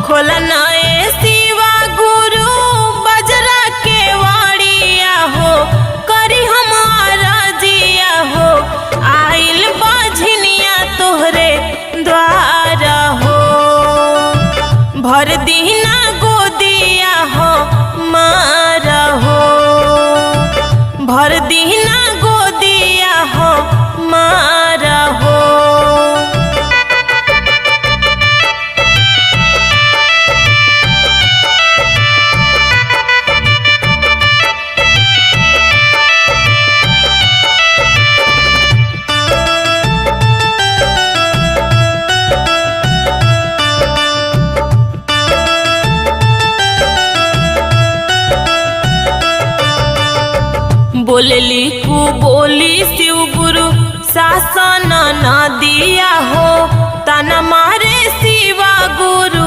खोलन ए शिवा गुरु बजरा के वाड़िया हो, करी हमारा जिया हो, आइल बाझनिया तोहरे द्वारा हो। भर दीना गोदिया हो मारा हो, भर दीना गोदिया हो मारा हो। बोलली कु बोली शिव गुरु शासन न दिया हो, तना मारे शिवा गुरु